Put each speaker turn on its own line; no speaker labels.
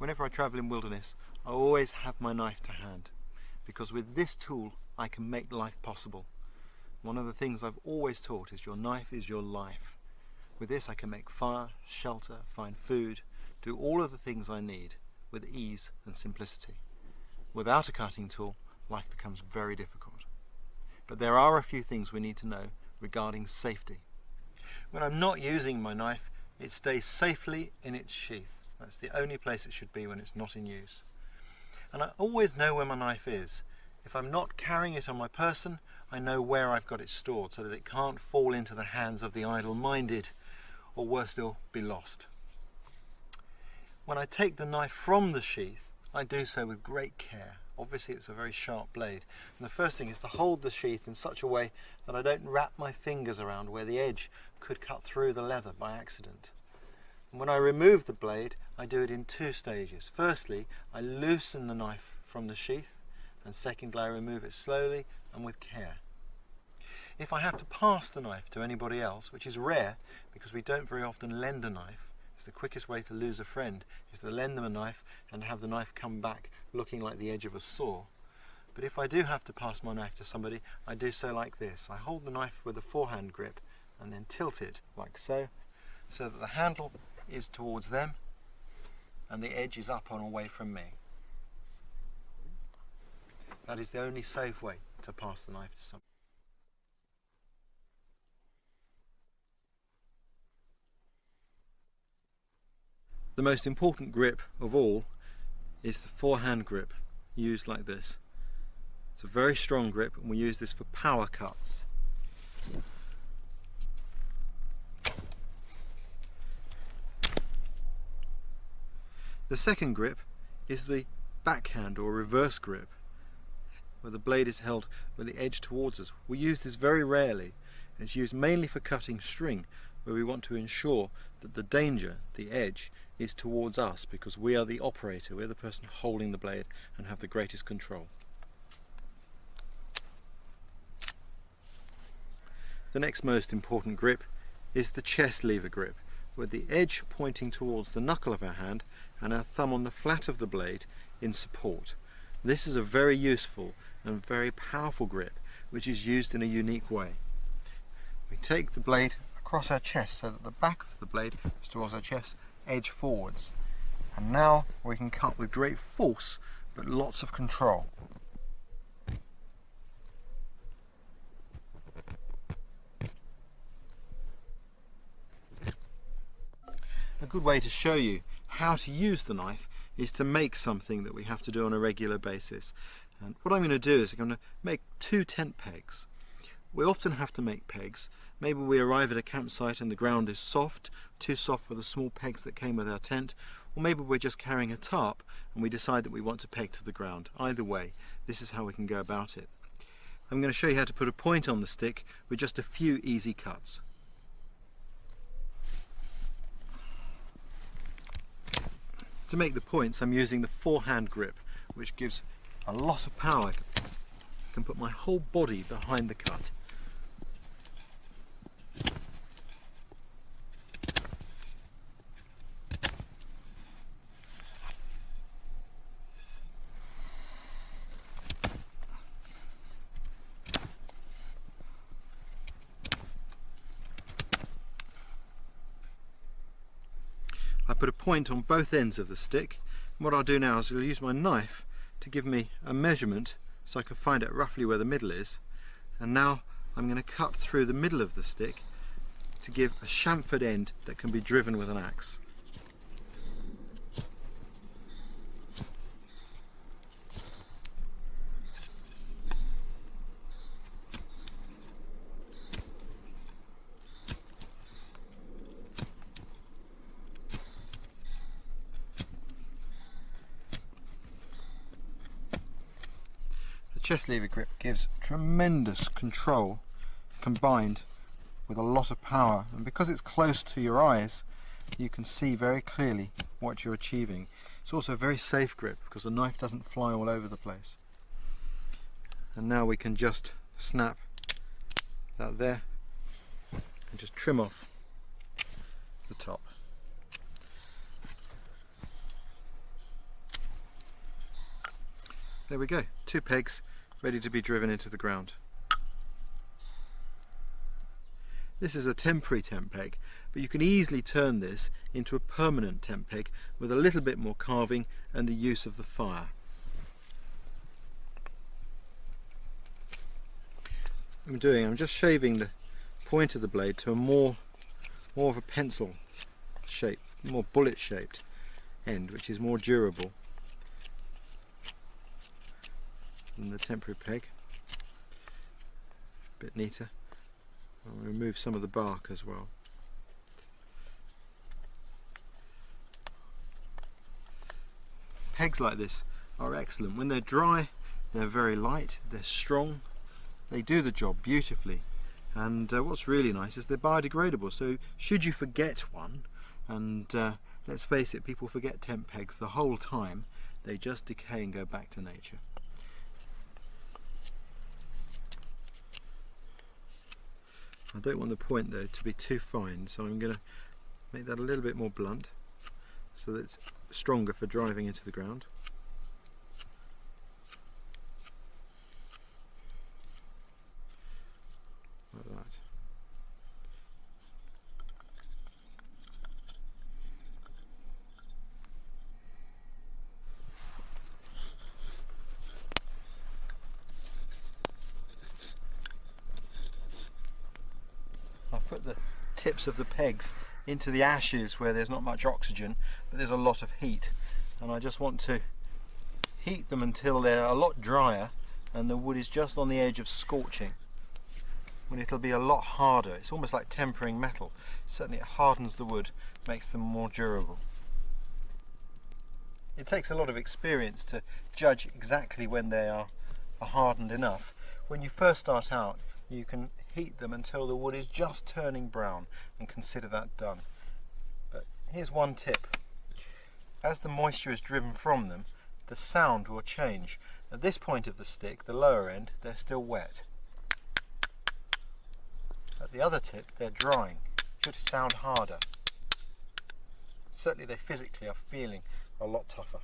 Whenever I travel in wilderness, I always have my knife to hand, because with this tool I can make life possible. One of the things I've always taught is your knife is your life. With this I can make fire, shelter, find food, do all of the things I need with ease and simplicity. Without a cutting tool, life becomes very difficult. But there are a few things we need to know regarding safety. When I'm not using my knife, it stays safely in its sheath. That's the only place it should be when it's not in use. And I always know where my knife is. If I'm not carrying it on my person, I know where I've got it stored so that it can't fall into the hands of the idle-minded, or worse still, be lost. When I take the knife from the sheath, I do so with great care. Obviously it's a very sharp blade, and the first thing is to hold the sheath in such a way that I don't wrap my fingers around where the edge could cut through the leather by accident. And when I remove the blade, I do it in two stages. Firstly, I loosen the knife from the sheath, and secondly I remove it slowly and with care. If I have to pass the knife to anybody else, which is rare because we don't very often lend a knife, it's the quickest way to lose a friend, is to lend them a knife and have the knife come back looking like the edge of a saw. But if I do have to pass my knife to somebody, I do so like this. I hold the knife with a forehand grip and then tilt it like so, so that the handle is towards them and the edge is up and away from me. That is the only safe way to pass the knife to somebody. The most important grip of all is the forehand grip, used like this. It's a very strong grip and we use this for power cuts. The second grip is the backhand or reverse grip, where the blade is held with the edge towards us. We use this very rarely. It's used mainly for cutting string, where we want to ensure that the danger, the edge, is towards us because we are the operator, we're the person holding the blade and have the greatest control. The next most important grip is the chest lever grip, with the edge pointing towards the knuckle of our hand and our thumb on the flat of the blade in support. This is a very useful and very powerful grip which is used in a unique way. We take the blade across our chest so that the back of the blade is towards our chest, edge forwards, and now we can cut with great force but lots of control. A good way to show you how to use the knife is to make something that we have to do on a regular basis. And what I'm going to do is I'm going to make 2 tent pegs. We often have to make pegs. Maybe we arrive at a campsite and the ground is soft, too soft for the small pegs that came with our tent, or maybe we're just carrying a tarp and we decide that we want to peg to the ground. Either way, this is how we can go about it. I'm going to show you how to put a point on the stick with just a few easy cuts. To make the points, I'm using the forehand grip, which gives a lot of power. I can put my whole body behind the cut. I put a point on both ends of the stick, and what I'll do now is I'll use my knife to give me a measurement so I can find out roughly where the middle is, and now I'm going to cut through the middle of the stick to give a chamfered end that can be driven with an axe. Chest lever grip gives tremendous control combined with a lot of power, and because it's close to your eyes you can see very clearly what you're achieving. It's also a very safe grip because the knife doesn't fly all over the place. And now we can just snap that there and just trim off the top. There we go, 2 pegs ready to be driven into the ground. This is a temporary tent peg, but you can easily turn this into a permanent tent peg with a little bit more carving and the use of the fire. I'm just shaving the point of the blade to a more of a pencil shape, more bullet shaped end, which is more durable than the temporary peg. A bit neater. I'll remove some of the bark as well. Pegs like this are excellent. When they're dry, they're very light, they're strong, they do the job beautifully, and what's really nice is they're biodegradable, so should you forget one, and let's face it, people forget tent pegs the whole time, they just decay and go back to nature. I don't want the point though to be too fine, so I'm going to make that a little bit more blunt so that it's stronger for driving into the ground. Like that. I've put the tips of the pegs into the ashes where there's not much oxygen, but there's a lot of heat, and I just want to heat them until they're a lot drier and the wood is just on the edge of scorching, when it'll be a lot harder. It's almost like tempering metal. Certainly it hardens the wood, makes them more durable. It takes a lot of experience to judge exactly when they are hardened enough. When you first start out, you can heat them until the wood is just turning brown and consider that done. But here's one tip. As the moisture is driven from them, the sound will change. At this point of the stick, the lower end, they're still wet. At the other tip, they're drying. Should sound harder. Certainly they physically are feeling a lot tougher.